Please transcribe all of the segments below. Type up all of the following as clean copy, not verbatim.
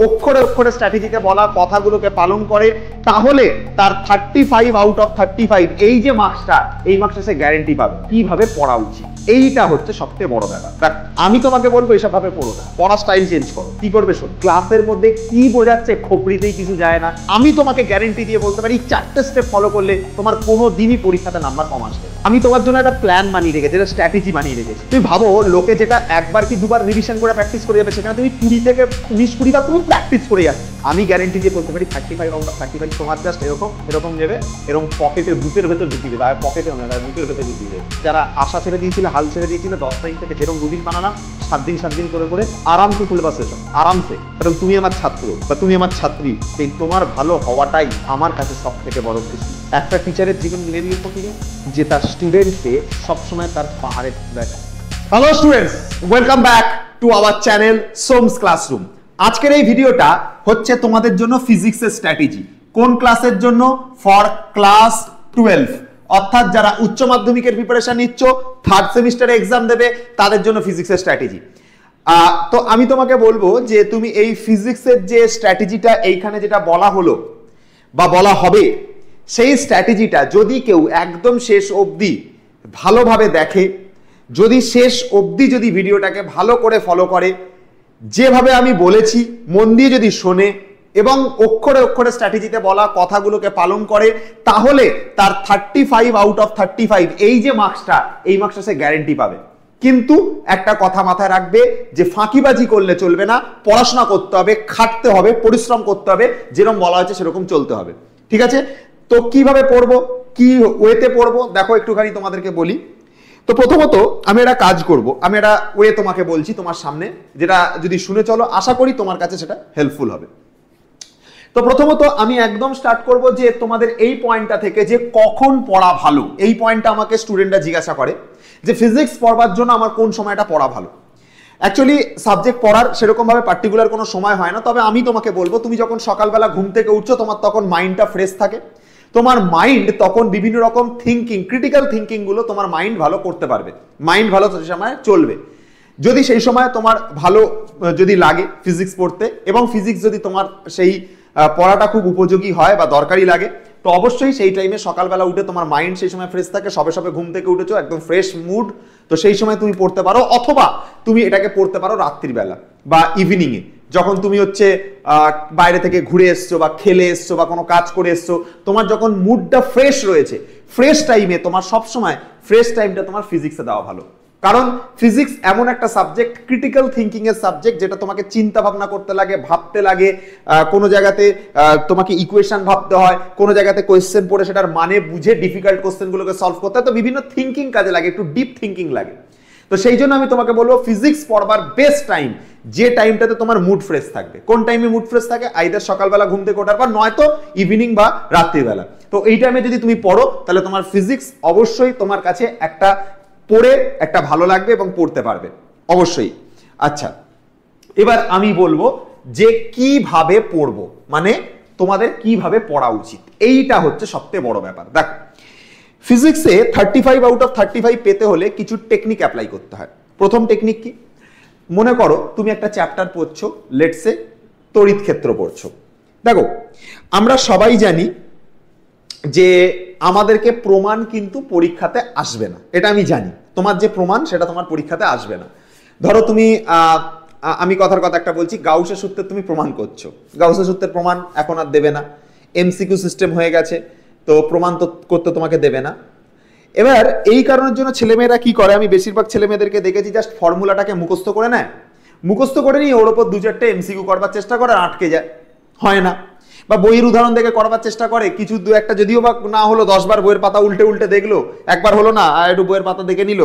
অক্ষরে অক্ষরে স্ট্র্যাটেজিতে বলা কথাগুলোকে পালন করে, তাহলে তার 35 আউট অফ 35 এই যে মার্কসটা, এই মার্কসটা সে গ্যারেন্টি পাবে। কিভাবে পড়া উচিত, এইটা হচ্ছে সবচেয়ে বড় ব্যাপার। দেখ, আমি তোমাকে বলবো এসব ভাবে পড়ো না, পড়া স্টাইল চেঞ্জ করো। কি করবে শোন, ক্লাসের মধ্যে কি বোঝাচ্ছে খোপড়িতেই কিছু যায় না। আমি তোমাকে গ্যারেন্টি দিয়ে বলতে পারি 4টে স্টেপ ফলো করলে তোমার কোনো দিনই পরীক্ষাতে নাম্বার কম আসবে। আমি তোমার জন্য একটা প্ল্যান বানিয়ে রেখেছি, একটা স্ট্র্যাটেজি বানিয়ে রেখেছি। তুমি ভাবো, লোকে যেটা একবার কি দুবার রিভিশন করে প্র্যাকটিস করে যাবে, সেখানে তুমি 20 থেকে 19-20 বার তুমি প্র্যাকটিস করে যাচ্ছ। আমি গ্যারেন্টি দিয়ে বলতে পারি 35 আউট অফ 35 তোমার জাস্ট এরকম নেবে, এরকম পকেটে বুকের ভেতর ঢুকিয়ে দেবে। আর পকেটে না, বুকের ভেতর ঢুকিয়ে দেবে। যারা আশা ছেড়ে দিয়েছিল, হাল ছেড়ে দিয়েছিল, 10 তারিখ থেকে যেরকম রুটিন বানালাম 7 দিন করে আরামসে সিলেবাস শেষ হবে, আরামসে। কারণ তুমি আমার ছাত্র বা তুমি আমার ছাত্রী, সেই তোমার ভালো হওয়াটাই আমার কাছে সব থেকে বড় খুশি। একটা টিচারের জীবন মিলে দিয়ে প্রক্রিয়া যে তার স্টুডেন্টকে সবসময় তার পাহাড়ে দেখায়। Hello students, welcome back to our channel সোমস classroom. আজকের এই ভিডিওটা হচ্ছে তোমাদের জন্য ফিজিক্সের স্ট্র্যাটেজি। কোন ক্লাসের জন্য? ফর ক্লাস 12, অর্থাৎ যারা উচ্চ মাধ্যমিকের প্রিপারেশন নিচ্ছ, 3rd সেমিস্টারে এক্সাম দেবে, তাদের জন্য ফিজিক্সের স্ট্র্যাটেজি। তো আমি তোমাকে বলবো যে তুমি এই ফিজিক্সের যে স্ট্র্যাটেজিটা এইখানে যেটা বলা হলো বা বলা হবে, সেই স্ট্র্যাটেজিটা যদি কেউ একদম শেষ অবধি ভালোভাবে দেখে, যদি শেষ অবধি যদি ভিডিওটাকে ভালো করে ফলো করে, যেভাবে আমি বলেছি মন দিয়ে যদি শোনে এবং অক্ষরে অক্ষরে স্ট্র্যাটেজিতে বলা কথাগুলোকে পালন করে, তাহলে তার 35 আউট অফ 35 এই যে মার্কসটা, এই মার্কসটা সে গ্যারেন্টি পাবে। কিন্তু একটা কথা মাথায় রাখবে যে ফাঁকিবাজি করলে চলবে না, পড়াশোনা করতে হবে, খাটতে হবে, পরিশ্রম করতে হবে, যেরকম বলা হয়েছে সেরকম চলতে হবে। ঠিক আছে? তো কিভাবে পড়বো, কি ওয়েতে পড়বো, দেখো একটুখানি তোমাদেরকে বলি। তো প্রথমত আমি একটা কাজ করব, আমি একটা ওয়ে তোমাকে বলছি তোমার সামনে, যেটা যদি শুনে চলো আশা করি তোমার কাছে সেটা হেল্পফুল হবে। তো প্রথমত আমি একদম স্টার্ট করব যে তোমাদের এই পয়েন্টটা থেকে, যে কখন পড়া ভালো। এই পয়েন্টটা আমাকে স্টুডেন্টরা জিজ্ঞাসা করে যে ফিজিক্স পড়বার জন্য আমার কোন সময়টা পড়া ভালো। অ্যাকচুয়ালি সাবজেক্ট পড়ার সেরকম ভাবে পার্টিকুলার কোনো সময় হয় না, তবে আমি তোমাকে বলবো তুমি যখন সকালবেলা ঘুম থেকে উঠছো, তোমার তখন মাইন্ডটা ফ্রেশ থাকে, তোমার মাইন্ড তখন বিভিন্ন রকম থিঙ্কিং, ক্রিটিক্যাল থিঙ্কিং গুলো তোমার মাইন্ড ভালো করতে পারবে, মাইন্ড ভালো সেই সময় চলবে। যদি সেই সময় তোমার ভালো যদি লাগে ফিজিক্স পড়তে, এবং ফিজিক্স যদি তোমার সেই পড়াটা খুব উপযোগী হয় বা দরকারি লাগে, তো অবশ্যই সেই টাইমে সকালবেলা উঠে তোমার মাইন্ড সেই সময় ফ্রেশ থাকে, সবে সবে ঘুম থেকে উঠেছো, একদম ফ্রেশ মুড, তো সেই সময় তুমি পড়তে পারো। অথবা তুমি এটাকে পড়তে পারো রাত্রিবেলা বা ইভিনিং এ, যখন তুমি হচ্ছে বাইরে থেকে ঘুরে এসছো বা খেলে এসছো বা কোনো কাজ করে এসছো, তোমার যখন মুডটা ফ্রেশ রয়েছে, ফ্রেশ টাইমে তোমার সবসময় ফ্রেশ টাইমটা তোমার ফিজিক্সে দেওয়া ভালো। কারণ ফিজিক্স এমন একটা সাবজেক্ট, ক্রিটিক্যাল থিঙ্কিং এর সাবজেক্ট, যেটা তোমাকে চিন্তা ভাবনা করতে লাগে, ভাবতে লাগে, কোনো জায়গাতে তোমাকে ইকুয়েশন ভাবতে হয়, কোনো জায়গাতে কোয়েশ্চেন পড়ে সেটার মানে বুঝে ডিফিকাল্ট কোয়েশ্চেনগুলোকে সলভ করতে হয়, তো বিভিন্ন থিঙ্কিং কাজে লাগে, একটু ডিপ থিঙ্কিং লাগে। তো সেই জন্য আমি তোমাকে বলবো ফিজিক্স পড়বার বেস্ট টাইম, যে টাইমটাতে তোমার মুড ফ্রেশ থাকবে। কোন টাইমে মুড ফ্রেশ থাকে? আইদার সকালবেলা ঘুম থেকে ওঠার পর, নয়তো ইভিনিং বা রাত্রিবেলা। তো এই টাইমে যদি তুমি পড়ো, তাহলে তোমার ফিজিক্স অবশ্যই তোমার কাছে একটা পড়ে একটা ভালো লাগবে এবং পড়তে পারবে অবশ্যই। আচ্ছা, এবার আমি বলবো যে কিভাবে পড়বো, মানে তোমাদের কিভাবে পড়া উচিত, এইটা হচ্ছে সবচেয়ে বড় ব্যাপার। দেখো, ফিজিক্সে 35 আউট অফ 35 পেতে হলে কিছু টেকনিক অ্যাপ্লাই করতে হয়। প্রথম টেকনিক কি? মনে করো তুমি একটা চ্যাপ্টার পড়ছো, লেটসে তড়িৎ ক্ষেত্র পড়ছো। দেখো, আমরা সবাই জানি যে আমাদেরকে প্রমাণ কিন্তু পরীক্ষাতে আসবে না, এটা আমি জানি। তোমার যে প্রমাণ সেটা তোমার পরীক্ষাতে আসবে না। ধরো তুমি আমি কথার কথা একটা বলছি, গাউসের সূত্রের তুমি প্রমাণ করছো, গাউসের সূত্রের প্রমাণ এখন আর দেবে না, এমসিকিউ সিস্টেম হয়ে গেছে, তো প্রমাণ তো করতে তোমাকে দেবে না। এবার এই কারণের জন্য ছেলেমেয়েরা কি করে, আমি বেশিরভাগ ছেলেমেয়েদেরকে দেখেছি জাস্ট ফর্মুলাটাকে মুখস্থ করে নেয়, মুখস্থ করে নিয়ে ওর ওপর 2-4টে এমসিকিউ করবার চেষ্টা করে, আটকে যায়, হয় না। বা বইয়ের উদাহরণ দেখে করবার চেষ্টা করে, কিছু 2-1টা যদিও বা না হলো, 10 বার বইয়ের পাতা উল্টে উল্টে দেখলো, একবার হলো না, আর একটু বইয়ের পাতা দেখে নিল,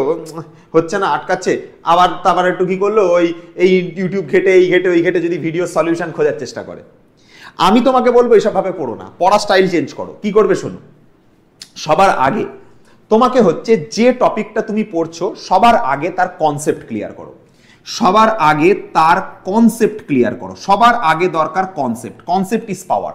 হচ্ছে না, আটকাচ্ছে, আবার তারপর একটু কি করলো, এই ইউটিউব ঘেটে, এই ঘেটে ওই ঘেটে যদি ভিডিও সলিউশন খোঁজার চেষ্টা করে। আমি তোমাকে বলবো এসব ভাবে পড়ো না, পড়া স্টাইল চেঞ্জ করো। কি করবে শোনো, সবার আগে তোমাকে হচ্ছে যে টপিকটা তুমি পড়ছো, সবার আগে তার কনসেপ্ট ক্লিয়ার করো, সবার আগে তার কনসেপ্ট ক্লিয়ার করো। সবার আগে দরকার কনসেপ্ট, কনসেপ্ট ইজ পাওয়ার,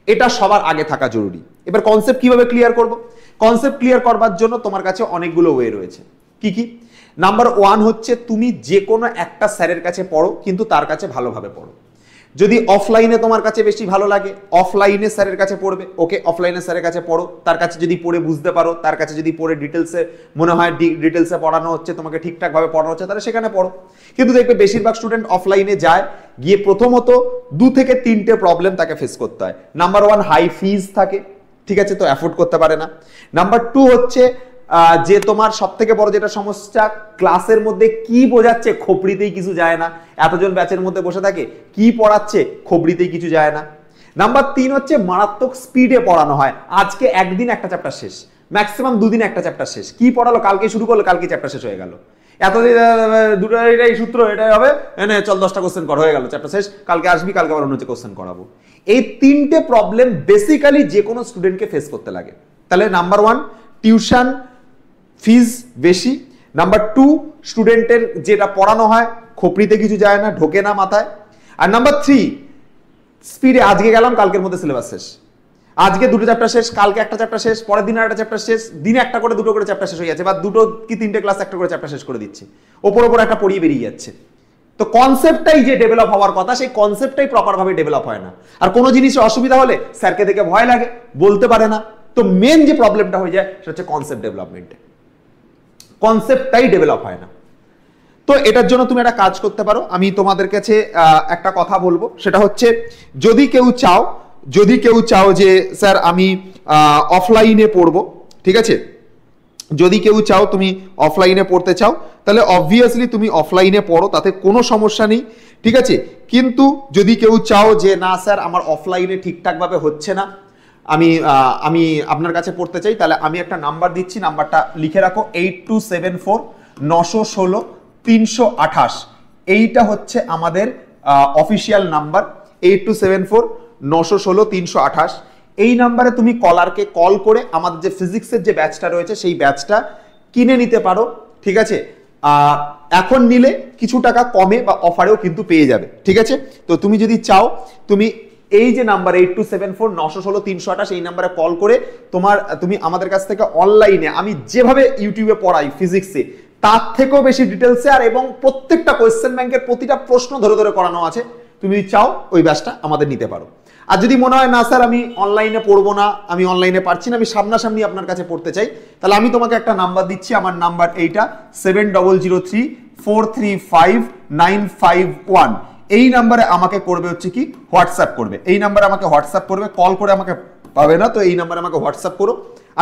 এটা সবার আগে থাকা জরুরি। এবার কনসেপ্ট কিভাবে ক্লিয়ার করব? কনসেপ্ট ক্লিয়ার করবার জন্য তোমার কাছে অনেকগুলো ওয়ে রয়েছে। কি কি? নাম্বার 1 হচ্ছে তুমি যে কোনো একটা স্যারের কাছে পড়ো, কিন্তু তার কাছে ভালোভাবে পড়ো। যদি অফলাইনে তোমার কাছে বেশি ভালো লাগে অফলাইনে স্যারের কাছে পড়বে, ওকে অফলাইনে স্যারের কাছে পড়ো, তার কাছে যদি পড়ে বুঝতে পারো, তার কাছে যদি পড়ে ডিটেলসে মনে হয় ডিটেলসে পড়ানো হচ্ছে, তোমাকে ঠিকঠাকভাবে পড়ানো হচ্ছে, তাহলে সেখানে পড়ো। কিন্তু দেখবে বেশিরভাগ স্টুডেন্ট অফলাইনে যায়, গিয়ে প্রথমত 2 থেকে 3টে প্রবলেম তাকে ফেস করতে হয়। নাম্বার 1 হাই ফিজ থাকে, ঠিক আছে, তো অ্যাফোর্ড করতে পারে না। নাম্বার 2 হচ্ছে যে তোমার সব থেকে বড় যেটা সমস্যা, ক্লাসের মধ্যে কি বোঝাচ্ছে খোপড়িতেই কিছু যায় না, এতজন ব্যাচের মধ্যে বসে থাকে কি পড়াচ্ছে খোপড়িতেই কিছু যায় না। নাম্বার 3 হচ্ছে মারাত্মক স্পিডে পড়ানো হয়, আজকে একদিন একটা চ্যাপ্টার শেষ, ম্যাক্সিমাম 2 দিন একটা চ্যাপ্টার শেষ, কি পড়ালো কালকে শুরু করলো কালকে চ্যাপ্টার শেষ হয়ে গেল, এতদিন দুটো এটাই সূত্র এটাই হবে, এনে চল 10টা কোশ্চেন কর, হয়ে গেল চ্যাপ্টার শেষ, কালকে আসবি কালকে আবার অন্য কোশ্চেন করাবো। এই 3টে প্রবলেম বেসিক্যালি যে কোনো স্টুডেন্টকে ফেস করতে লাগে। তাহলে নাম্বার 1 টিউশন ফিজ বেশি, নাম্বার 2 স্টুডেন্টের যেটা পড়ানো হয় খোপড়িতে কিছু যায় না, ঢোকে না মাথায়, আর নাম্বার 3 স্পিডে আজকে গেলাম কালকের মধ্যে সিলেবাস শেষ, আজকে 2টো চ্যাপ্টার শেষ, কালকে একটা চ্যাপ্টার শেষ, পরের দিন একটা চ্যাপ্টার শেষ, দিনে একটা করে 2টো করে চ্যাপ্টার শেষ হয়ে যাচ্ছে, বা 2টো কি 3টে ক্লাস একটা করে চ্যাপ্টার শেষ করে দিচ্ছে, ওপর একটা পড়িয়ে বেরিয়ে যাচ্ছে। তো কনসেপ্টটাই যে ডেভেলপ হওয়ার কথা সেই কনসেপ্টটাই প্রপার ভাবে ডেভেলপ হয় না। আর কোনো জিনিসে অসুবিধা হলে স্যারকে দেখে ভয় লাগে, বলতে পারে না। তো মেন যে প্রবলেমটা হয়ে যায় সেটা হচ্ছে কনসেপ্ট ডেভেলপমেন্টে, কনসেপ্টটাই ডেভেলপ হয় না। তো এটার জন্য তুমি একটা কাজ করতে পারো, আমি তোমাদের কাছে একটা কথা বলবো, সেটা হচ্ছে যদি কেউ চাও যে স্যার আমি অফলাইনে পড়বো, ঠিক আছে, যদি কেউ চাও তুমি অফলাইনে পড়তে চাও তাহলে অবভিয়াসলি তুমি অফলাইনে পড়ো, তাতে কোনো সমস্যা নেই, ঠিক আছে। কিন্তু যদি কেউ চাও যে না স্যার আমার অফলাইনে ঠিকঠাকভাবে হচ্ছে না, আমি আপনার কাছে পড়তে চাই, তাহলে আমি একটা নাম্বার দিচ্ছি, নাম্বারটা লিখে রাখো 8274916328। এইটা হচ্ছে আমাদের অফিসিয়াল নাম্বার 8274916328। এই নাম্বারে তুমি কলারকে কল করে আমাদের যে ফিজিক্সের যে ব্যাচটা রয়েছে সেই ব্যাচটা কিনে নিতে পারো, ঠিক আছে। এখন নিলে কিছু টাকা কমে বা অফারেও কিন্তু পেয়ে যাবে, ঠিক আছে। তো তুমি যদি চাও তুমি এই যে নাম্বার 8274916328 এই নাম্বারে কল করে তুমি আমাদের কাছ থেকে অনলাইনে আমি যেভাবে ইউটিউবে পড়াই ফিজিক্সে তার থেকেও বেশি ডিটেলসে আর এবং প্রত্যেকটা কোয়েশ্চেন ব্যাংকের প্রতিটা প্রশ্ন ধরে ধরে করানো আছে, তুমি চাও ওই ব্যাচটা আমাদের নিতে পারো। আর যদি মনে হয় না স্যার আমি অনলাইনে পড়বো না, আমি অনলাইনে পারছি না, আমি সামনাসামনি আপনার কাছে পড়তে চাই, তাহলে আমি তোমাকে একটা নাম্বার দিচ্ছি, আমার নাম্বার এইটা 7003435951। এই নাম্বারে আমাকে করবে হচ্ছে কি হোয়াটসঅ্যাপ করবে, এই নাম্বারে আমাকে হোয়াটসঅ্যাপ করবে, কল করে আমাকে পাবে না, তো এই নাম্বারে আমাকে হোয়াটসঅ্যাপ করো,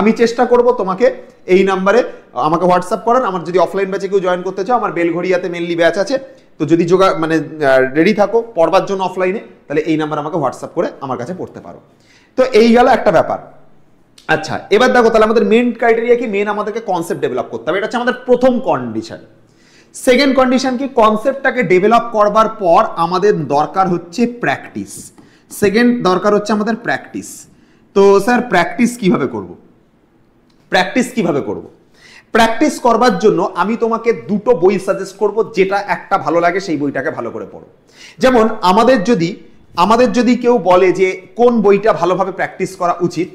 আমি চেষ্টা করব তোমাকে এই নাম্বারে আমাকে হোয়াটসঅ্যাপ করার। আমার যদি অফলাইন ব্যাচে কেউ জয়েন করতে চাও, আমার বেলঘড়িয়াতে মেনলি ব্যাচ আছে, তো যদি রেডি থাকো পড়বার জন্য অফলাইনে, তাহলে এই নাম্বার আমাকে হোয়াটসঅ্যাপ করে আমার কাছে পড়তে পারো। তো এই গেল একটা ব্যাপার। আচ্ছা এবার দেখো তাহলে আমাদের মেন ক্রাইটেরিয়া কি, মেন আমাদেরকে কনসেপ্ট ডেভেলপ করতে হবে, এটা হচ্ছে আমাদের প্রথম কন্ডিশন। সেকেন্ড কন্ডিশন কি, কনসেপ্টটাকে ডেভেলপ করবার পর আমাদের দরকার হচ্ছে প্র্যাকটিস। সেকেন্ড দরকার হচ্ছে আমাদের প্র্যাকটিস। তো স্যার প্র্যাকটিস কিভাবে করব? প্র্যাকটিস করবার জন্য আমি তোমাকে 2টো বই সাজেস্ট করব, যেটা একটা ভালো লাগে সেই বইটাকে ভালো করে পড়ো। যেমন আমাদের যদি কেউ বলে যে কোন বইটা ভালোভাবে প্র্যাকটিস করা উচিত,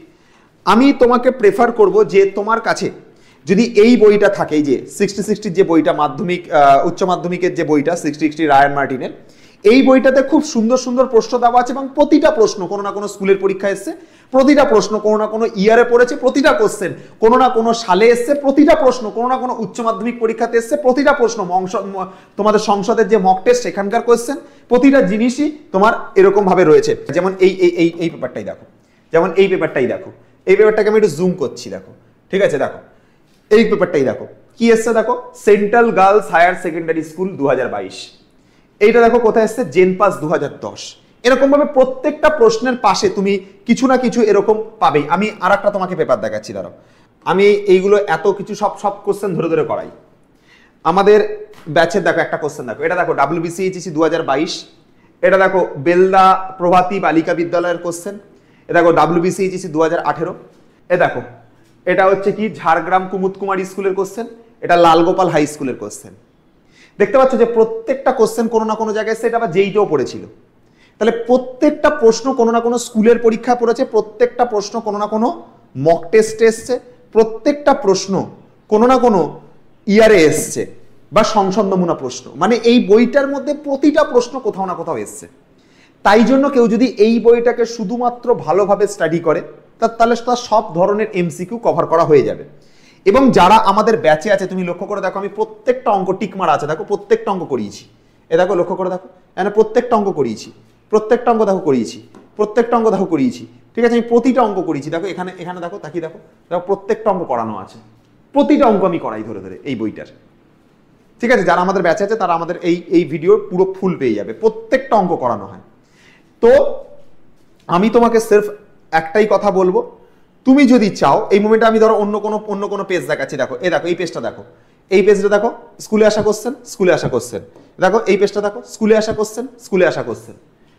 আমি তোমাকে প্রেফার করব যে তোমার কাছে যদি এই বইটা থাকে, যে 60-60 যে বইটা উচ্চ মাধ্যমিকের যে বইটা 60-60 রায়ান মার্টিনের, এই বইটাতে খুব সুন্দর সুন্দর প্রশ্ন দেওয়া আছে এবং প্রতিটা প্রশ্ন কোনো না কোনো স্কুলের পরীক্ষা এসছে, প্রতিটা প্রশ্ন কোনো না কোনো ইয়ারে পড়েছে, প্রতিটা কোশ্চেন কোনো না কোনো সালে এসছে, প্রতিটা প্রশ্ন কোনো না কোনো উচ্চ মাধ্যমিক পরীক্ষাতে এসছে, প্রতিটা প্রশ্ন তোমাদের সংসদের যে মক টেস্ট সেখানকার কোশ্চেন, প্রতিটা জিনিসই তোমার এরকম ভাবে রয়েছে। যেমন এই পেপারটাই দেখো, এই পেপারটাকে আমি একটু জুম করছি, দেখো, ঠিক আছে, দেখো এই পেপারটাই দেখো কি এসছে, দেখো central girls higher secondary school 2022, এইটা দেখো কোথায় এসছে, জেনপাস 2010। এরকম ভাবে প্রত্যেকটা প্রশ্নের পাশে তুমি কিছু না কিছু এরকম পাবেই। আমি আর একটা তোমাকে পেপার দেখাচ্ছি, দাঁড়াও, আমি এইগুলো এত কিছু সব কোশ্চেন ধরে ধরে করাই। আমাদের ব্যাচের দেখো একটা কোশ্চেন দেখো, এটা দেখো WBCHEC 2022, এটা দেখো বেলদা প্রভাতী বালিকা বিদ্যালয়ের কোশ্চেন, এটা দেখো WBCHEC 2018, এ দেখো এটা হচ্ছে কি ঝাড়গ্রাম কুমুদ কুমারী স্কুলের কোশ্চেন, এটা লালগোপাল হাই স্কুলের কোশ্চেন। দেখতে পাচ্ছ যে প্রত্যেকটা কোশ্চেন কোনো না কোনো জায়গায় সেটা আবার যেইটাও পড়েছিল, তাহলে প্রত্যেকটা প্রশ্ন কোনো না কোনো স্কুলের পরীক্ষা পড়েছে, প্রত্যেকটা প্রশ্ন কোনো না কোনো মক টেস্টে এসছে, প্রত্যেকটা প্রশ্ন কোনো না কোনো ইয়ারে এসছে বা সংসদ নমুনা প্রশ্ন, মানে এই বইটার মধ্যে প্রতিটা প্রশ্ন কোথাও না কোথাও এসছে। তাই জন্য কেউ যদি এই বইটাকে শুধুমাত্র ভালোভাবে স্টাডি করে তাহলে তার সব ধরনের এমসিকিউ কভার করা হয়ে যাবে। এবং যারা আমাদের ব্যাচে আছে, তুমি লক্ষ্য করে দেখো, আমি প্রত্যেকটা অঙ্ক টিক মারা আছে, দেখো প্রত্যেকটা অঙ্ক করিয়েছি। এ দেখো, লক্ষ্য করে দেখো, এখানে প্রত্যেকটা অঙ্ক করিয়েছি, প্রত্যেকটা অঙ্ক দেখো করিয়েছি, প্রত্যেকটা অঙ্ক দেখো করিয়েছি। ঠিক আছে, আমি প্রতিটা অঙ্ক করিয়েছি। দেখো এখানে, এখানে দেখো, তাকিয়ে দেখো, দেখো প্রত্যেকটা অঙ্ক করানো আছে, প্রতিটা অঙ্ক আমি করাই ধরে ধরে এই বইটার। ঠিক আছে, যারা আমাদের ব্যাচে আছে তারা আমাদের এই ভিডিও পুরো ফুল পেয়ে যাবে, প্রত্যেকটা অঙ্ক করানো হয়। তো আমি তোমাকে সির্ফ একটাই কথা বলবো, তুমি যদি চাও, এই মোমেন্টে আমি ধরো অন্য কোনো পেজ দেখাচ্ছি, দেখো এই দেখো, এই পেজটা দেখো, এই পেজটা দেখো, স্কুলে আসা কোশ্চেন, স্কুলে আসা কোশ্চেন। দেখো এই পেজটা দেখো, স্কুলে আসা কোশ্চেন, স্কুলে আসা কোশ্চেন।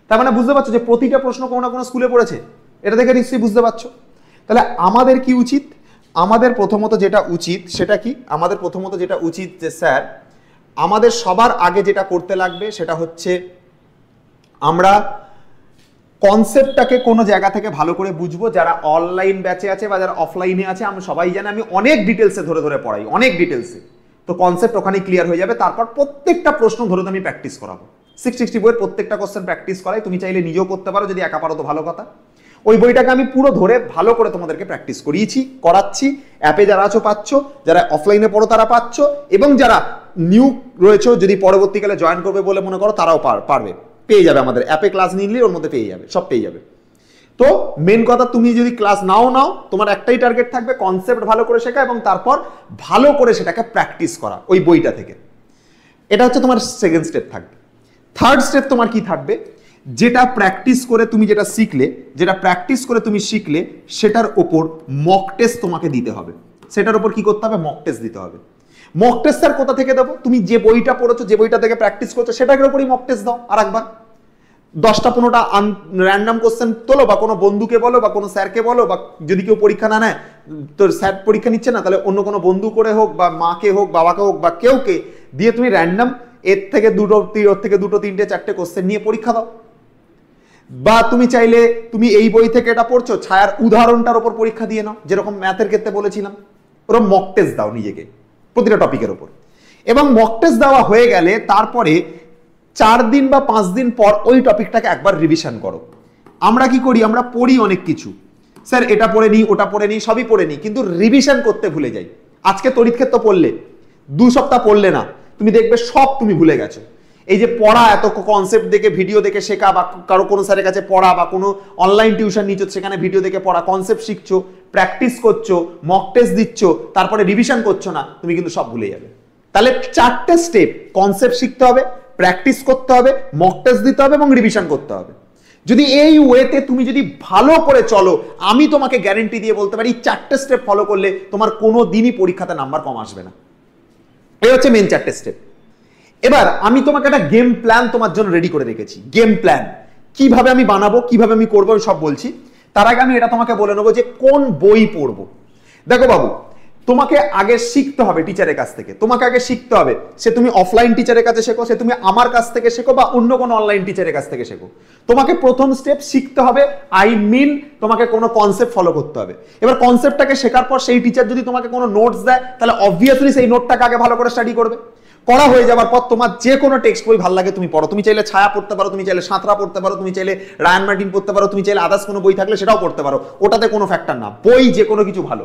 তার মানে বুঝতে পারছো যে প্রতিটা প্রশ্ন কোনো না কোনো স্কুলে পড়েছে, এটা দেখে নিশ্চয়ই বুঝতে পারছো। তাহলে আমাদের কি উচিত? আমাদের প্রথমত যেটা উচিত সেটা কি? আমাদের প্রথমত যেটা উচিত যে স্যার, আমাদের সবার আগে যেটা করতে লাগবে সেটা হচ্ছে আমরা কনসেপ্টটাকে কোনো জায়গা থেকে ভালো করে বুঝবো। যারা অনলাইন ব্যাচে আছে বা যারা অফলাইনে আছে, আমরা সবাই জানি আমি অনেক ডিটেলসে ধরে ধরে পড়াই, অনেক ডিটেলসে। তো কনসেপ্ট ওখানেই ক্লিয়ার হয়ে যাবে। তারপর প্রত্যেকটা প্রশ্ন ধরে আমি প্র্যাকটিস করাবো। 660 বইয়ের প্রত্যেকটা কোশ্চেন প্র্যাকটিস করাই, তুমি চাইলে নিজেও করতে পারো, যদি একা পারো তো ভালো কথা। ওই বইটাকে আমি পুরো ধরে ভালো করে তোমাদেরকে প্র্যাকটিস করিয়েছি, করাচ্ছি। অ্যাপে যারা আছো পাচ্ছ, যারা অফলাইনে পড়ো তারা পাচ্ছ, এবং যারা নিউ রয়েছে যদি পরবর্তীকালে জয়েন করবে বলে মনে করো তারাও পারবে, পেয়ে যাবে। আমাদের অ্যাপে ক্লাস নিলে ওর মধ্যে পেয়ে যাবে, সব পেয়ে যাবে। তো মেন কথা, তুমি যদি ক্লাস নাও, তোমার একটাই টার্গেট থাকবে, কনসেপ্ট ভালো করে শেখা এবং তারপর ভালো করে সেটাকে প্র্যাকটিস করা ওই বইটা থেকে। এটা হচ্ছে তোমার সেকেন্ড স্টেপ থাকবে। থার্ড স্টেপ তোমার কি থাকবে? যেটা প্র্যাকটিস করে তুমি যেটা শিখলে, যেটা প্র্যাকটিস করে তুমি শিখলে, সেটার ওপর মক টেস্ট তোমাকে দিতে হবে। সেটার ওপর কি করতে হবে? মক টেস্ট দিতে হবে। মক টেস্ট স্যার কোথা থেকে দেবো? তুমি যে বইটা পড়েছো, যে বইটা থেকে প্র্যাকটিস করছো, সেটার উপরই মক টেস্ট দাও। আর একবার 10টা-15টা র্যান্ডম কোশ্চেন তোলো, বা কোনো বন্ধুকে বলো বা কোনো স্যারকে বলো, বা যদি কেউ পরীক্ষা না নেয়, তোর স্যার পরীক্ষা নিচ্ছে না, তাহলে অন্য কোনো বন্ধু করে হোক বা মাকে হোক, বাবাকে হোক, বা কেউকে দিয়ে তুমি র্যান্ডম এর থেকে দুটো 3টে 4টে কোশ্চেন নিয়ে পরীক্ষা দাও। বা তুমি চাইলে তুমি এই বই থেকে এটা পড়ছো, ছায়ার উদাহরণটার উপর পরীক্ষা দিয়ে নাও, যেরকম ম্যাথের ক্ষেত্রে বলেছিলাম। ওরকম মক টেস্ট দাও নিজেকে প্রতিটা টপিকের উপর। এবং মক টেস্ট দেওয়া হয়ে গেলে তারপরে 4 দিন বা 5 দিন পর ওই টপিকটাকে একবার রিভিশন করো। আমরা কি করি? আমরা পড়ি অনেক কিছু, স্যার এটা পড়ে নিই, ওটা পড়ে নিই, সবই পড়ে নিই, কিন্তু রিভিশন করতে ভুলে যাই। আজকে তড়িৎ ক্ষেত্র পড়লে, 2 সপ্তাহ পড়লে না, তুমি দেখবে সব তুমি ভুলে গেছো। এই যে পড়া, এত কনসেপ্ট দেখে ভিডিও দেখে শেখা, বা কারো কোনো স্যারের কাছে পড়া, বা কোনো অনলাইন টিউশন নিচ্ছ, সেখানে ভিডিও দেখে পড়া, কনসেপ্ট শিখছো, প্র্যাকটিস করছো, মক টেস্ট দিচ্ছ, তারপরে রিভিশন করছো না, তুমি কিন্তু সব ভুলে যাবে। তাহলে 4টে স্টেপ: কনসেপ্ট শিখতে হবে, প্র্যাকটিস করতে হবে, মক টেস্ট দিতে হবে এবং রিভিশন করতে হবে। যদি এই ওয়েতে তুমি যদি ভালো করে চলো, আমি তোমাকে গ্যারেন্টি দিয়ে বলতে পারি 4টে স্টেপ ফলো করলে তোমার কোনো দিনই পরীক্ষাতে নাম্বার কম আসবে না। এই হচ্ছে মেন 4টে স্টেপ। এবার আমি তোমাকে একটা গেম প্ল্যান তোমার জন্য রেডি করে রেখেছি। গেম প্ল্যান কিভাবে আমি বানাবো, কিভাবে আমি করবো, আমি সব বলছি। তার আগে আমি এটা তোমাকে বলে নেবো যে কোন বই পড়বো। দেখো বাবু, তোমাকে আগে শিখতে হবে টিচারের কাছ থেকে। তোমাকে আগে শিখতে হবে, সে তুমি অফলাইন টিচারের কাছে শেখো, সে তুমি আমার কাছ থেকে শেখো, বা অন্য কোনো অনলাইন টিচারের কাছ থেকে শেখো। তোমাকে প্রথম স্টেপ শিখতে হবে, তোমাকে কোনো কনসেপ্ট ফলো করতে হবে। এবার কনসেপ্টটাকে শেখার পর সেই টিচার যদি তোমাকে কোনো নোটস দেয়, তাহলে অবভিয়াসলি সেই নোটটাকে আগে ভালো করে স্টাডি করবে। করা হয়ে যাওয়ার পর তোমার যে কোনো টেক্সট বই ভালো লাগে তুমি পড়ো। তুমি চাইলে ছায়া পড়তে পারো, তুমি চাইলে সাঁতরা পড়তে পারো, তুমি চাইলে রায়ান মার্টিন পড়তে পারো, তুমি চাইলে আদার্স কোনো বই থাকলে সেটাও পড়তে পারো, ওটাতে কোনো ফ্যাক্টর না। বই যে কোনো কিছু ভালো,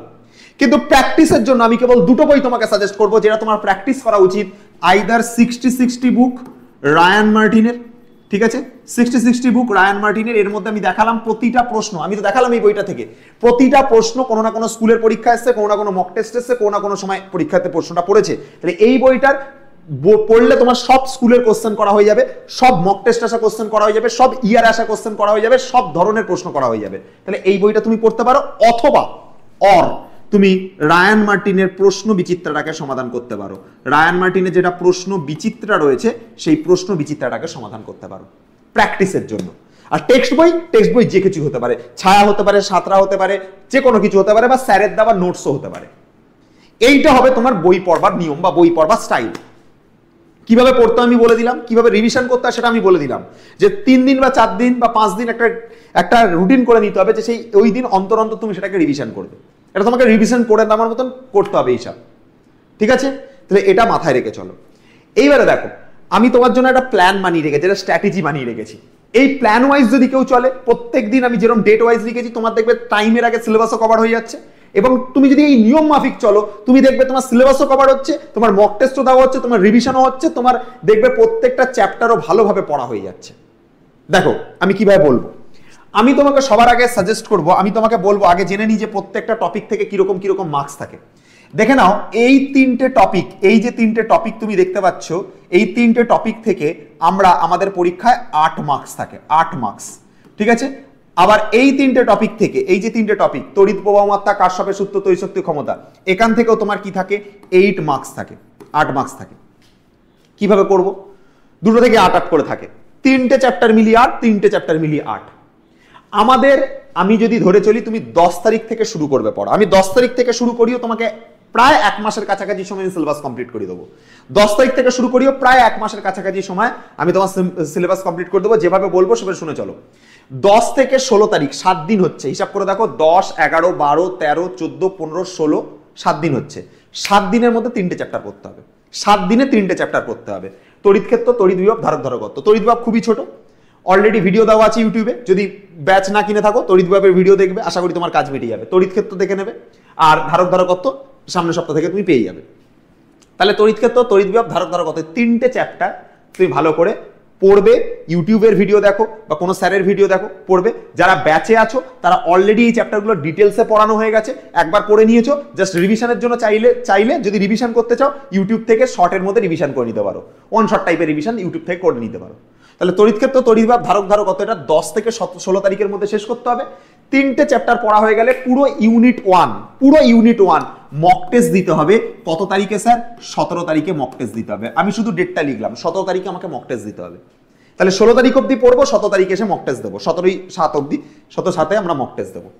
কিন্তু প্র্যাকটিসের জন্য আমি কেবল 2টো বই তোমাকে সাজেস্ট করবো যেটা তোমার প্র্যাকটিস করা উচিত। আইদার 60-60 বুক রায়ান মার্টিনের, ঠিক আছে, 60-60 বুক রায়ান মার্টিনের। এর মধ্যে আমি দেখালাম প্রতিটা প্রশ্ন, আমি তো দেখালাম এই বইটা থেকে প্রতিটা প্রশ্ন কোনো না কোনো স্কুলের পরীক্ষা এসছে, কোনো না কোনো মক টেস্ট এসছে, কোনো না কোনো সময় পরীক্ষাতে প্রশ্নটা পড়েছে। তাহলে এই বইটার পড়লে তোমার সব স্কুলের কোশ্চেন করা হয়ে যাবে, সব মক টেস্ট আসা কোশ্চেন করা হয়ে যাবে, সব ইয়ার আসা কোশ্চেন করা হয়ে যাবে, সব ধরনের প্রশ্ন করা হয়ে যাবে। তাহলে এই বইটা তুমি পড়তে পারো, অথবা তুমি রায়ান মার্টিনের প্রশ্ন বিচিত্রাটাকে সমাধান করতে পারো। রায়ান মার্টিনের যেটা প্রশ্ন বিচিত্রা রয়েছে, সেই প্রশ্ন বিচিত্রাটাকে সমাধান করতে পারো প্র্যাকটিসের জন্য। আর টেক্সট বই যে কিছু হতে পারে, ছায়া হতে পারে, সাঁতরা হতে পারে, যে কোনো কিছু হতে পারে, বা স্যারের দেওয়া নোটসও হতে পারে। এইটা হবে তোমার বই পড়বার নিয়ম বা বই পড়বার স্টাইল। কিভাবে পড়তে আমি বলে দিলাম, কিভাবে রিভিশন করতে হয় সেটা আমি বলে দিলাম। যে 3 দিন বা 4 দিন বা 5 দিন একটা রুটিন করে নিতে হবে, যে সেই ওই দিন অন্তর অন্তর তুমি সেটাকে রিভিশন করবে। এটা তোমাকে রিভিশন করে নেওয়ার মতন করতে হবে এইসব, ঠিক আছে? তাহলে এটা মাথায় রেখে চলো। এইবারে দেখো, আমি তোমার জন্য একটা প্ল্যান বানিয়ে রেখেছি, একটা স্ট্র্যাটেজি বানিয়ে রেখেছি। এই প্ল্যান ওয়াইজ যদি কেউ চলে, প্রত্যেকদিন আমি যেরকম ডেট ওয়াইজ লিখেছি, তোমার দেখবে টাইমের আগে সিলেবাসও কভার হয়ে যাচ্ছে। এবং তুমি যদি এই নিয়ম মাফিক চলো, তুমি দেখবে তোমার সিলেবাসও কভার হচ্ছে, তোমার মক টেস্টও দেওয়া হচ্ছে, তোমার রিভিশনও হচ্ছে, তোমার দেখবে প্রত্যেকটা চ্যাপ্টারও ভালোভাবে পড়া হয়ে যাচ্ছে। দেখো আমি কিভাবে বলবো, আমি তোমাকে সবার আগে সাজেস্ট করব, আমি তোমাকে বলবো আগে জেনে নিই যে প্রত্যেকটা টপিক থেকে কিরকম কিরকম মার্কস থাকে। দেখে নাও এই তিনটে টপিক, এই যে তিনটে টপিক তুমি দেখতে পাচ্ছ, এই তিনটে টপিক থেকে আমরা আমাদের পরীক্ষায় 8 মার্কস থাকে, 8 মার্কস, ঠিক আছে। আবার এই তিনটে টপিক থেকে, এই যে তিনটে টপিক, তড়িৎ প্রবাহ মাত্রা, কারশফের সূত্র, তড়িৎশক্তি ক্ষমতা, এখান থেকেও তোমার কি থাকে, 8 মার্কস থাকে, 8 মার্কস থাকে। কিভাবে করব, দুটো থেকে 8 8 করে থাকে, তিনটে চ্যাপ্টার মিলিয়ে 8, তিনটে চ্যাপ্টার মিলিয়ে 8। আমাদের, আমি যদি ধরে চলি তুমি 10 তারিখ থেকে শুরু করবে পড়া, আমি 10 তারিখ থেকে শুরু করিও, তোমাকে প্রায় 1 মাসের কাছাকাছি সময় সিলেবাস কমপ্লিট করে দেবো। 10 তারিখ থেকে শুরু করিও, প্রায় 1 মাসের কাছাকাছি সময় আমি তোমার সিলেবাস কমপ্লিট করে দেবো। যেভাবে বলবো সেভাবে শুনে চলো। 10 থেকে 16 তারিখ 7 দিন হচ্ছে, হিসাব করে দেখো, 10, 11, 12, 13, 14, 15, 16, 7 দিন হচ্ছে। 7 দিনের মধ্যে 3টে চ্যাপ্টার পড়তে হবে, 7 দিনে 3টে চ্যাপ্টার পড়তে হবে। তড়িৎ ক্ষেত্র, তড়িৎ বিভব, ধারক ধারকত্ব। তড়িৎ বিভব খুবই ছোট, অলরেডি ভিডিও দেওয়া আছে ইউটিউবে, যদি ব্যাচ না কিনে থাকো তড়িৎ বিভবের ভিডিও দেখবে, আশা করি তোমার কাজ মিটে যাবে। তড়িৎ ক্ষেত্র দেখে নেবে, আর ধারক ধারকত্ব সামনের সপ্তাহ থেকে তুমি পেয়ে যাবে। তাহলে তড়িৎ ক্ষেত্র, তড়িৎ বিভব, ধারক ধারকত্ব 3টে চ্যাপ্টার তুমি ভালো করে পড়বে। ইউটিউবের ভিডিও দেখো বা কোনো স্যারের ভিডিও দেখো, পড়বে। যারা ব্যাচে আছো তারা অলরেডি এই চ্যাপ্টারগুলো ডিটেলসে পড়ানো হয়ে গেছে, একবার পড়ে নিয়েছো। জাস্ট রিভিশনের জন্য চাইলে যদি রিভিশন করতে চাও, ইউটিউব থেকে শর্টের মধ্যে রিভিশন করে নিতে পারো, ওয়ান শর্ট টাইপের রিভিশন ইউটিউব থেকে করে নিতে পারো। তাহলে তড়িৎ ক্ষেত্র, তড়িৎ বিভব, ধারক ধারকত্ব এটা 10 থেকে 16 তারিখের মধ্যে শেষ করতে হবে। 3টে চ্যাপ্টার পড়া হয়ে গেলে পুরো ইউনিট 1 মক টেস্ট দিতে হবে। কত তারিখে স্যার? 17 তারিখে মক টেস্ট দিতে হবে। আমি শুধু ডেটটা লিখলাম, 17 তারিখে আমাকে মক টেস্ট দিতে হবে। তাহলে 16 তারিখ অবধি পড়বো, 17 তারিখে এসে মক টেস্ট দেবো, 17/7 অবধি, 17/7 আমরা মক টেস্ট দেবো।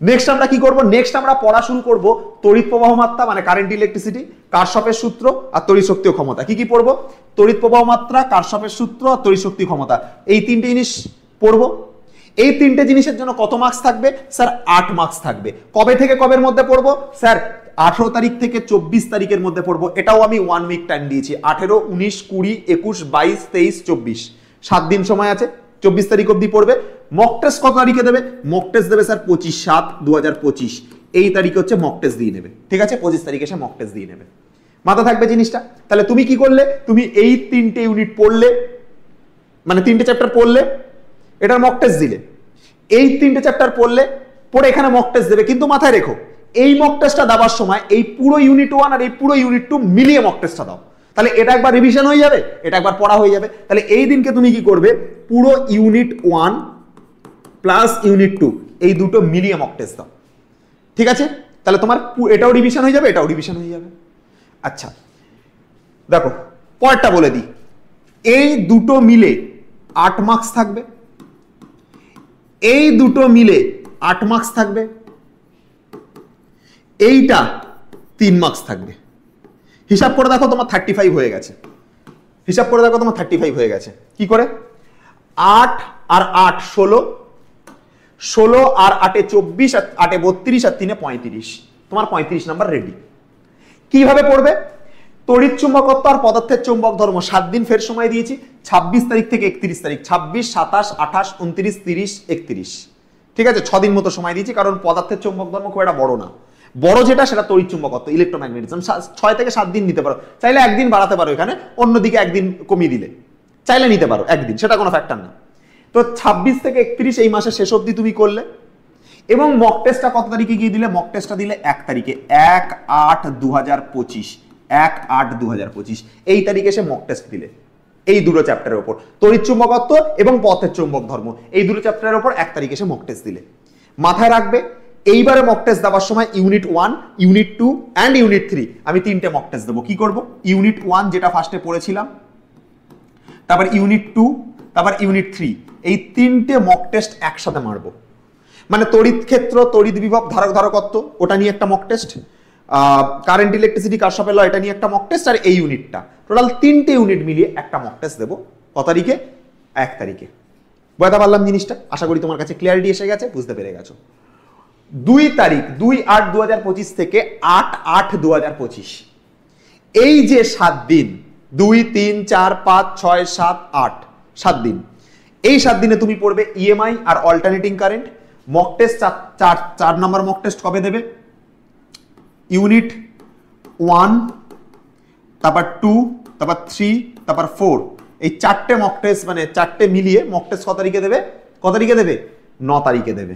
নেক্সট আমরা কি করব? নেক্সট আমরা পড়া শুরু করব তড়িৎ প্রবাহ মাত্রা মানে কারেন্ট ইলেকট্রিসিটি, কারশফের সূত্র আর তড়িৎ শক্তি ও ক্ষমতা। কি কি পড়বো? তড়িৎ প্রবাহ মাত্রা, কারশফের সূত্র আর তড়িৎ শক্তি ক্ষমতা, এই 3টে জিনিস পড়বো। এই 3টে জিনিসের জন্য কত মার্কস থাকবে স্যার? 8 মার্কস থাকবে। কবে থেকে কবের মধ্যে পড়বো স্যার? 18 তারিখ থেকে 24 তারিখের মধ্যে পড়বো। এটাও আমি 1 উইক টাইম দিয়েছি, 18, 19, 20, 21, 22, 23, 24, 7 দিন সময় আছে। 24 তারিখ অবধি পড়বে। মক টেস্ট কত তারিখে দেবে? মক টেস্ট দেবে স্যার 25/7/2025, এই তারিখে হচ্ছে মক টেস্ট দিয়ে নেবে, ঠিক আছে? 25 তারিখে এসে মক টেস্ট দিয়ে নেবে, মাথা থাকবে জিনিসটা। তাহলে তুমি কি করলে? তুমি এই 3টে ইউনিট পড়লে, মানে 3টে চ্যাপ্টার পড়লে, এটার মক টেস্ট দিলে, এই 3টে চ্যাপ্টার পড়লে, পড়ে এখানে মক টেস্ট দেবে। কিন্তু মাথায় রেখো, এই মক টেস্টটা দেওয়ার সময় এই পুরো ইউনিট 1 আর এই পুরো ইউনিট 2 মিলিয়ে মক টেস্টটা দাও। তাহলে এটা একবার রিভিশন হয়ে যাবে, এটা একবার পড়া হয়ে যাবে। তাহলে এই দিনকে তুমি কি করবে? পুরো ইউনিট 1 প্লাস ইউনিট 2 এই দুটো মিলিয়ে মক টেস্ট দাও, ঠিক আছে? তাহলে তোমার এটাও রিভিশন হয়ে যাবে, এটাও রিভিশন হয়ে যাবে। আচ্ছা দেখো পরেরটা বলে দিই, এই দুটো মিলে 8 মার্কস থাকবে, এই দুটো মিলে 8 মার্কস থাকবে, এইটা 3 মার্কস থাকবে। হিসাব করে দেখো তোমার 35 হয়ে গেছে। হিসাব করে দেখো তোমার 35 হয়ে গেছে। কি করে? 8 আর 8 16, 16 আর 8 24, আর 8 32, আর 3 35, তোমার 35 নাম্বার রেডি। কিভাবে পড়বে? তড়িৎ চুম্বকত্ব আর পদার্থের চৌম্বক ধর্ম 7 দিন ফের সময় দিয়েছি, 26 তারিখ থেকে 31 তারিখ, 26, 27, 28, 29, 30, 31, ঠিক আছে? 6 দিন মতো সময় দিয়েছি, কারণ পদার্থের চৌম্বক ধর্ম খুব একটা বড় না। বড় যেটা সেটা তড়িৎ চুম্বকত্ব, ইলেকট্রোম্যাগনেটিজম, 6 থেকে 7 দিন নিতে পারো। চাইলে একদিন বাড়াতে পারো, এখানে অন্যদিকে একদিন কমিয়ে দিলে চাইলে নিতে পারো একদিন, সেটা কোনো ফ্যাক্টর না। তো 26 থেকে 31 এই মাসের শেষ অবধি তুমি করলে, এবং মক টেস্টটা কত তারিখে গিয়ে দিলে? মক টেস্টটা দিলে 1 তারিখে, 1/8/2025, 1/8/2025 এই তারিখে এসে মক টেস্ট দিলে এই দুটো চ্যাপ্টারের উপর, তড়িৎ চুম্বকত্ব এবং পদার্থের চৌম্বক ধর্ম, এই দুটো চ্যাপ্টারের উপর 1 তারিখে এসে মক টেস্ট দিলে। মাথায় রাখবে এইবারে মক টেস্ট দেওয়ার সময় ইউনিট 1, ইউনিট 2 অ্যান্ড ইউনিট 3 আমি 3টে মক টেস্ট দেবো। কি করব? ইউনিট 1 যেটা ফার্স্টে পড়েছিলাম, তারপর ইউনিট 2, তারপর ইউনিট 3, এই 3টে মক টেস্ট একসাথে মারবো। মানে তড়িৎ ক্ষেত্র, তড়িৎ বিভব, ধারক ধারকত্ব ওটা নিয়ে একটা মক টেস্ট, কারেন্ট ইলেকট্রিসিটি, কারশফের ল এটা নিয়ে একটা মক টেস্ট, আর এই ইউনিটটা, টোটাল 3টে ইউনিট মিলিয়ে একটা মক টেস্ট দেবো। কত তারিখে? 1 তারিখে। বুঝতে পারলাম জিনিসটা? আশা করি তোমার কাছে ক্লিয়ারিটি এসে গেছে, বুঝতে পেরে গেছো। 2 তারিখ 2/8/2025 থেকে 8/8/2025, এই যে 7 দিন, 2, 3, 4, 5, 6, 7, 8, 7 দিন, এই 7 দিনে তুমি পড়বে ইএমআই আর অল্টারনেটিং কারেন্ট। মক টেস্ট 4 নম্বর মক টেস্ট কবে দেবে? ইউনিট 1, তারপর 2, তারপর 3, তারপর 4, এই 4টে মক টেস্ট, মানে 4টে মিলিয়ে মক টেস্ট কত তারিখে দেবে? 9 তারিখে দেবে।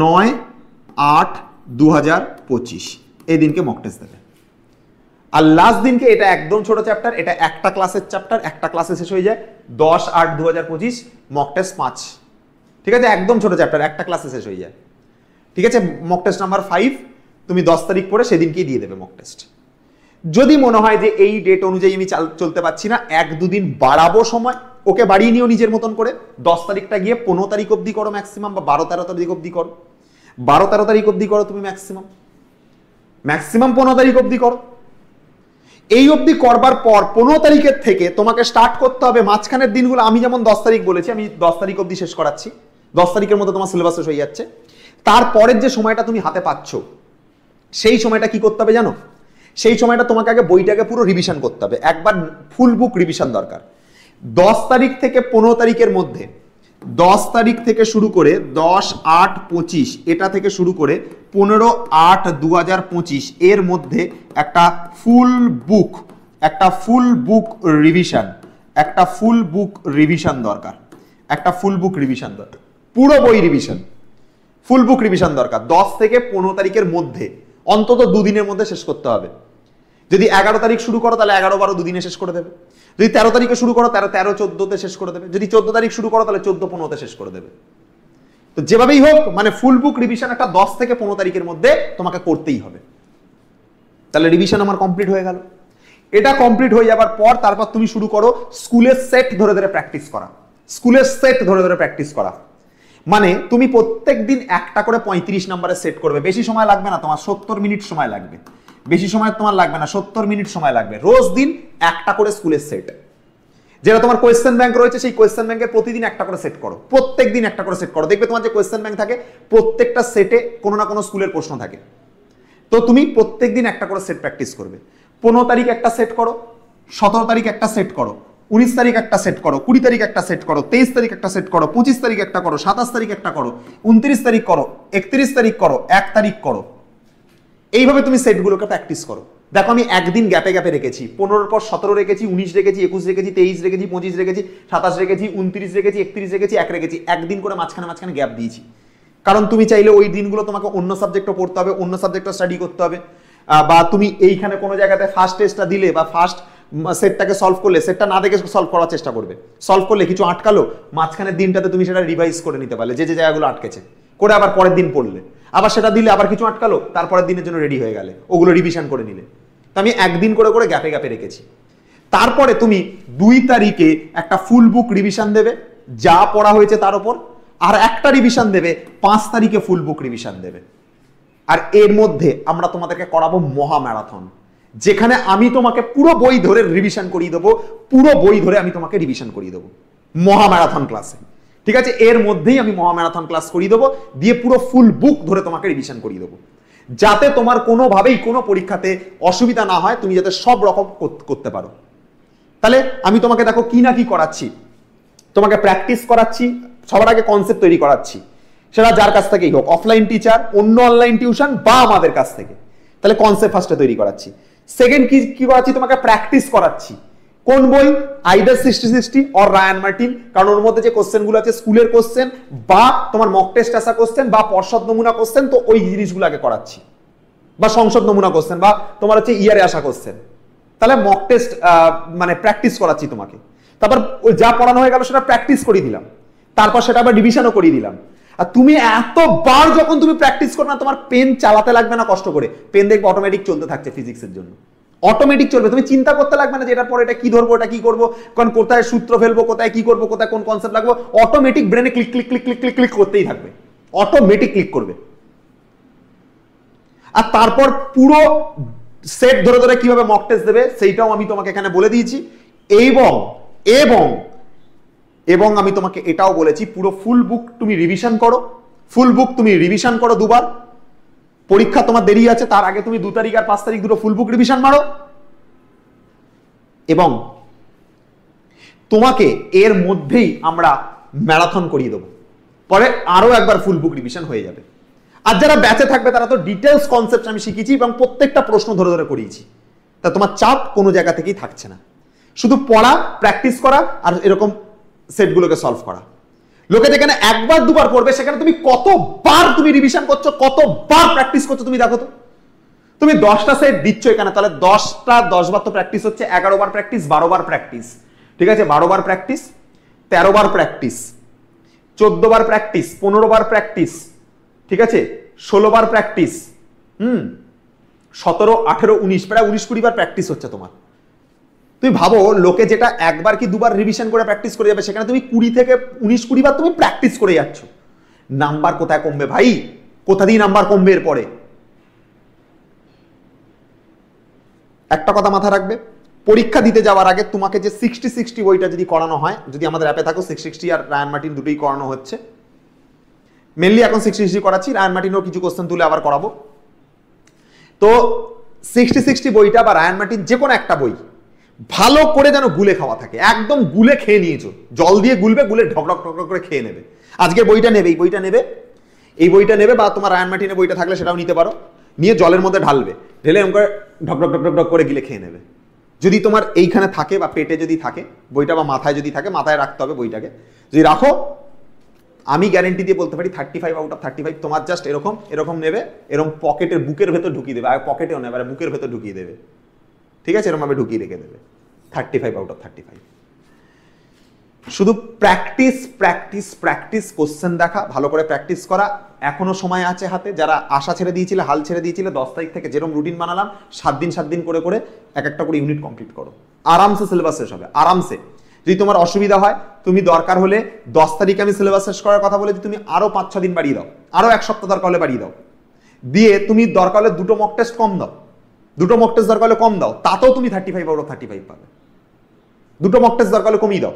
9/8/2025 এই দিনকে মক টেস্ট দেবে। আর লাস্ট দিনকে, এটা একদম ছোট চ্যাপ্টার, এটা একটা ক্লাসের চ্যাপ্টার, একটা ক্লাসে শেষ হয়ে যায়। 10/8/2025 মক টেস্ট 5, ঠিক আছে? একদম ছোট চ্যাপ্টার, একটা ক্লাসে শেষ হয়ে যায়, ঠিক আছে? মক টেস্ট নাম্বার 5 তুমি 10 তারিখ পরে সেদিনকেই দিয়ে দেবে মক টেস্ট। যদি মনে হয় যে এই ডেট অনুযায়ী আমি চলতে পারছি না, 1-2 দিন বাড়াবো সময়, ওকে বাড়িয়ে নিও নিজের মতন করে। 10 তারিখটা গিয়ে 15 তারিখ অবধি করো ম্যাক্সিমাম, বা 12-13 তারিখ অবধি করো। 12-13 তারিখ অবধি করো তুমি ম্যাক্সিমাম 15 তারিখ অবধি করো। এই অবধি করবার পর 15 তারিখের থেকে তোমাকে স্টার্ট করতে হবে মাঝখানের দিনগুলো। আমি যেমন 10 তারিখ বলেছি, আমি 10 তারিখ অবধি শেষ করাচ্ছি। 10 তারিখের মধ্যে তোমার সিলেবাস শেষ হয়ে যাচ্ছে। তারপরের যে সময়টা তুমি হাতে পাচ্ছ, সেই সময়টা কি করতে হবে জানো? সেই সময়টা তোমাকে আগে বইটাকে পুরো রিভিশন করতে হবে, একবার ফুল বুক রিভিশন দরকার। 10 তারিখ থেকে 15 তারিখের মধ্যে, 10 তারিখ থেকে শুরু করে 10/8/25, এটা থেকে শুরু করে 15/8/2025 এর মধ্যে একটা ফুল বুক রিভিশন দরকার। একটা ফুল বুক রিভিশন দরকার, পুরো বই রিভিশন, ফুল বুক রিভিশন দরকার। 10 থেকে 15 তারিখের মধ্যে, অন্তত 2 দিনের মধ্যে শেষ করতে হবে। যদি 11 তারিখ শুরু করো তাহলে 11-12 2 দিনে শেষ করে দেবে। যদি 13 তারিখে শুরু করো 13-14-তে শেষ করে দেবে। যদি 14 তারিখ শুরু করো তাহলে 14-15-তে শেষ করে দেবে। তো যেভাবেই হোক, মানে ফুল বুক রিভিশন একটা 10 থেকে 15 তারিখের মধ্যে তোমাকে করতেই হবে। তাহলে রিভিশন আমার কমপ্লিট হয়ে গেল। এটা কমপ্লিট হয়ে যাবার পর তারপর তুমি শুরু করো স্কুলের সেট ধরে ধরে প্র্যাকটিস করা। স্কুলের সেট ধরে ধরে প্র্যাকটিস করা মানে তুমি প্রত্যেক দিন একটা করে 35 নম্বরের সেট করবে। বেশি সময় লাগবে না তোমার, 70 মিনিট সময় লাগবে। বেশি সময় তোমার লাগবে না, 70 মিনিট সময় লাগবে। রোজ দিন একটা করে স্কুলের সেট, যেটা তোমার কোয়েশ্চেন ব্যাংক রয়েছে সেই কোয়েশ্চেন ব্যাংকের প্রতিদিন একটা করে সেট করো। প্রত্যেক দিন একটা করে সেট করো। দেখবে তোমার যে কোয়েশ্চেন ব্যাংক থাকে প্রত্যেকটা সেটে কোনো না কোনো স্কুলের প্রশ্ন থাকে। তো তুমি প্রত্যেক দিন একটা করে সেট প্র্যাকটিস করবে। 15 তারিখ একটা সেট করো, 17 তারিখ একটা সেট করো, 19 তারিখ একটা সেট করো, 20 তারিখ একটা সেট করো, 23 তারিখ একটা সেট করো, 25 তারিখ একটা করো, 27 তারিখ একটা করো, 29 তারিখ করো, 31 তারিখ করো, 1 তারিখ করো। এইভাবে তুমি সেটগুলোকে প্র্যাকটিস করো। দেখো আমি একদিন গ্যাপে গ্যাপে রেখেছি, 15-র পর 17 রেখেছি, 19 রেখেছি, 21 রেখেছি, 23 রেখেছি, 25 রেখেছি, 27 রেখেছি, 29 রেখেছি, 31 রেখেছি, 1 রেখেছি। একদিন করে মাঝখানে গ্যাপ দিয়েছি, কারণ তুমি চাইলে ওই দিনগুলো তোমাকে অন্য সাবজেক্টও পড়তে হবে, অন্য সাবজেক্টও স্টাডি করতে হবে, বা তুমি এইখানে কোনো জায়গাতে ফার্স্ট টেস্টটা দিলে বা ফার্স্ট সেটটাকে সলভ করলে, সেটটা না দেখে সলভ করার চেষ্টা করবে। সলভ করলে কিছু আটকালো, মাঝখানের দিনটাতে তুমি সেটা রিভাইজ করে নিতে পারলে, যে জায়গাগুলো আটকেছে, করে আবার পরের দিন পড়লে, আবার সেটা দিলে আবার কিছু আটকালো, তারপরের দিনের জন্য রেডি হয়ে গেলে, ওগুলো রিভিশন করে নিলে। তো আমি একদিন করে করে গ্যাপে গ্যাপে রেখেছি। তারপরে তুমি 2 তারিখে একটা ফুল বুক রিভিশন দেবে যা পড়া হয়েছে তার উপর, আর একটা রিভিশন দেবে 5 তারিখে ফুল বুক রিভিশন দেবে। আর এর মধ্যে আমরা তোমাদেরকে করাবো মহা ম্যারাথন, যেখানে আমি তোমাকে পুরো বই ধরে রিভিশন করিয়ে দেবো, পুরো বই ধরে আমি তোমাকে রিভিশন করিয়ে দেবো মহা ম্যারাথন ক্লাসে। ঠিক আছে, এর মধ্যেই আমি মহা ম্যারাথন ক্লাস করিয়ে দেবো, দিয়ে পুরো ফুল বুক ধরে তোমাকে রিভিশন করিয়ে দেবো, যাতে তোমার কোনোভাবেই কোনো পরীক্ষাতে অসুবিধা না হয়, তুমি যাতে সব রকম করতে পারো। তাহলে আমি তোমাকে দেখো কি না কি করাচ্ছি, তোমাকে প্র্যাকটিস করাচ্ছি, সবার আগে কনসেপ্ট তৈরি করাচ্ছি, সেটা যার কাছ থেকেই হোক, অফলাইন টিচার, অন্য অনলাইন টিউশন বা আমাদের কাছ থেকে। তাহলে কনসেপ্ট ফার্স্টে তৈরি করাচ্ছি। সেকেন্ড কি করাচ্ছি, তোমাকে প্র্যাকটিস করাচ্ছি। কোন বই? আইদার 60-60 অর রায়ান মার্টিন, কারণ ওর মধ্যে যে কোশ্চেনগুলো আছে স্কুলের কোশ্চেন বা তোমার মক টেস্ট আসা কোশ্চেন বা পর্ষদ নমুনা কোশ্চেন, তো ওই জিনিসগুলো আগে করাচ্ছি, বা সংসদ নমুনা কোশ্চেন বা তোমার হচ্ছে ইয়ারে আসা কোশ্চেন। তাহলে মক টেস্ট মানে প্র্যাকটিস করাচ্ছি তোমাকে। তারপর যা পড়ানো হয়ে গেল সেটা প্র্যাকটিস করিয়ে দিলাম, তারপর সেটা আবার রিভিশনও করিয়ে দিলাম। আর তুমি এতবার যখন তুমি প্র্যাকটিস করো না, তোমার পেন চালাতে লাগবে না কষ্ট করে, পেন দেখবে অটোমেটিক চলতে থাকছে ফিজিক্সের জন্য, অটোমেটিক চলবে। তুমি চিন্তা করতে লাগবে না যে এটার পরে এটা কি ধরবো, এটা কি করবো, কারণ কোথায় সূত্র ফেলবো, কোথায় কি করবো, কোথায় কোন কনসেপ্ট লাগবে, অটোমেটিক ব্রেনে click click click click click click করতেই থাকবে, অটোমেটিক ক্লিক করবে। আর তারপর পুরো সেট ধরে ধরে কিভাবে মক টেস্ট দেবে সেইটাও আমি তোমাকে এখানে বলে দিয়েছি, এবং এবং এবং আমি তোমাকে এটাও বলেছি পুরো ফুল বুক তুমি রিভিশন করো, ফুল বুক তুমি রিভিশন করো 2 বার। পরীক্ষা তোমার দেরি আছে, তার আগে তুমি 2 তারিখ আর 5 তারিখ দুটো ফুল বুক রিভিশন মারো। এবং তোমাকে এর মধ্যেই আমরা ম্যারাথন করিয়ে দেবো, পরে আরো একবার ফুল বুক রিভিশন হয়ে যাবে। আর যারা ব্যাচে থাকবে তারা তো ডিটেলস কনসেপ্ট আমি শিখিয়েছি এবং প্রত্যেকটা প্রশ্ন ধরে ধরে করিয়েছি। তা তোমার চাপ কোনো জায়গা থেকেই থাকছে না, শুধু পড়া, প্র্যাকটিস করা আর এরকম সেটগুলোকে সলভ করা। লোকে যেখানে একবার দুবার পড়বে সেখানে তুমি কতবার তুমি রিভিশন করছো, কতবার প্র্যাকটিস করছো তুমি দেখো তো। তুমি 10টা সেট দিচ্ছ এখানে, তাহলে 10 বার তো প্র্যাকটিস হচ্ছে, 11 বার প্র্যাকটিস, 12 বার প্র্যাকটিস, ঠিক আছে? 12 বার প্র্যাকটিস, 13 বার প্র্যাকটিস, 14 বার প্র্যাকটিস, 15 বার প্র্যাকটিস, ঠিক আছে? 16 বার প্র্যাকটিস, 17, 18, 19, প্রায় 19-20 বার প্র্যাকটিস হচ্ছে তোমার। তুমি ভাবো লোকে যেটা একবার কি দুবার রিভিশন করে প্র্যাকটিস করে যাবে, সেখানে তুমি 20 থেকে 19-20 বার তুমি প্র্যাকটিস করে যাচ্ছ। নাম্বার কোথায় কমবে ভাই? কোথা দিয়ে নাম্বার কমবে এরপরে? একটা কথা মাথায় রাখবে, পরীক্ষা দিতে যাওয়ার আগে তোমাকে যে 60-60 বইটা যদি করানো হয়, যদি আমাদের অ্যাপে থাকো 660 আর রায়ান মার্টিন দুটোই করানো হচ্ছে, মেনলি এখন 60 করাচ্ছি, রায়ান মার্টিনও কিছু কোশ্চেন তুলে আবার করাবো। তো 60 বইটা বা রায়ান মার্টিন যে কোনো একটা বই ভালো করে যেন গুলে খাওয়া থাকে, একদম গুলে খেয়ে নিয়েছো, জল দিয়ে গুলবে, গুলে ঢকঢক ঢকঢক করে খেয়ে নেবে। আজকে বইটা নেবে, এই বইটা নেবে, এই বইটা নেবে, বা তোমার রায়ান মার্টিনের বইটা থাকলে সেটাও নিতে পারো, নিয়ে জলের মধ্যে ঢালবে, ঢেলে এরকম করে ঢকঢক ঢকঢক ঢক করে গিলে খেয়ে নেবে। যদি তোমার এইখানে থাকে বা পেটে যদি থাকে বইটা, বা মাথায় যদি থাকে, মাথায় রাখতে হবে বইটাকে, যদি রাখো আমি গ্যারেন্টি দিয়ে বলতে পারি 35 আউট অফ 35 তোমার জাস্ট এরকম এরকম নেবে, এরকম পকেটের বুকের ভেতর ঢুকিয়ে দেবে, আর পকেটেও নেবে, আর বুকের ভেতর ঢুকিয়ে দেবে, ঠিক আছে? এরকম ভাবে ঢুকিয়ে রেখে দেবে 35 আউট অফ 35। শুধু প্র্যাকটিস প্র্যাকটিস প্র্যাকটিস, কোশ্চেন দেখা, ভালো করে প্র্যাকটিস করা। এখনো সময় আছে হাতে। যারা আশা ছেড়ে দিয়েছিলে, হাল ছেড়ে দিয়েছিলে, 10 তারিখ থেকে যেরকম রুটিন বানালাম 7 দিন করে করে এক একটা করে ইউনিট কমপ্লিট করো, আরামসে সিলেবাস শেষ হবে, আরামসে। যদি তোমার অসুবিধা হয়, তুমি দরকার হলে 10 তারিখে আমি সিলেবাস শেষ করার কথা বলেছি, তুমি আরো 5-6 দিন বাড়িয়ে দাও, আরো 1 সপ্তাহ দরকার হলে বাড়িয়ে দাও, দিয়ে তুমি দরকার হলে 2টো মক টেস্ট কম দাও, 2টো মক টেস্ট দরকার হলে কম দাও, তাতেও তুমি 35 আউট অফ 35 পাবে। 2টো মক টেস্ট দরকার হলে কমিয়ে দাও,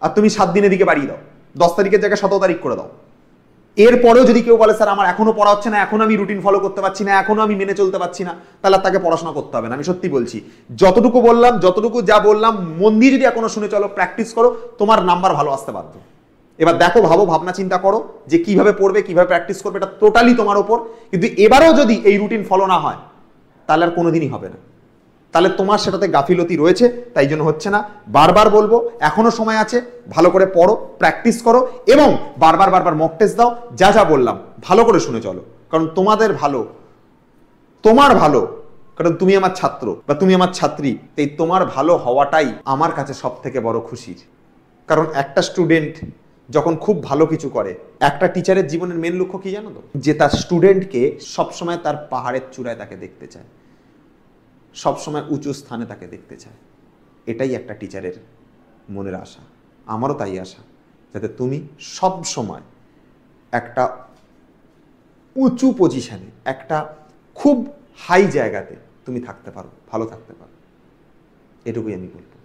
আর তুমি 7 দিনের দিকে বাড়িয়ে দাও, 10 তারিখের জায়গায় 17 তারিখ করে দাও। এরপরেও যদি কেউ বলে স্যার আমার এখনো পড়া হচ্ছে না, এখনো আমি রুটিন ফলো করতে পারছি না, এখনো আমি মেনে চলতে পারছি না, তাহলে তাকে পড়াশোনা করতে হবে না। আমি সত্যি বলছি, যতটুকু বললাম, যতটুকু যা বললাম মন দিয়ে যদি এখনো শুনে চলো, প্র্যাকটিস করো, তোমার নাম্বার ভালো আসতে বাধ্য। এবার দেখো, ভাবো, ভাবনা চিন্তা করো যে কিভাবে পড়বে, কিভাবে প্র্যাকটিস করবে, এটা টোটালি তোমার উপর। কিন্তু এবারেও যদি এই রুটিন ফলো না হয়, তাহলে আর কোনোদিনই হবে না। তাহলে তোমার সেটাতে গাফিলতি রয়েছে, তাই জন্য হচ্ছে না। বারবার বলবো, এখনো সময় আছে, ভালো করে পড়ো, প্র্যাকটিস করো, এবং বারবার মক টেস্ট দাও। যা যা বললাম ভালো করে শুনে চলো, কারণ তোমাদের ভালো, তোমার ভালো, কারণ তুমি আমার ছাত্র বা তুমি আমার ছাত্রী, এই তোমার ভালো হওয়াটাই আমার কাছে সব থেকে বড় খুশির। কারণ একটা স্টুডেন্ট যখন খুব ভালো কিছু করে, একটা টিচারের জীবনের মেন লক্ষ্য কি জানো তো? যে তার স্টুডেন্টকে সবসময় তার পাহাড়ের চূড়ায় তাকে দেখতে চায়, সবসময় উঁচু স্থানে তাকে দেখতে চায়। এটাই একটা টিচারের মনের আশা, আমারও তাই আশা, যাতে তুমি সব সময় একটা উঁচু পজিশনে, একটা খুব হাই জায়গাতে তুমি থাকতে পারো, ভালো থাকতে পারো। এটুকুই আমি বলবো।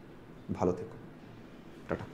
ভালো থেকো। টাটা।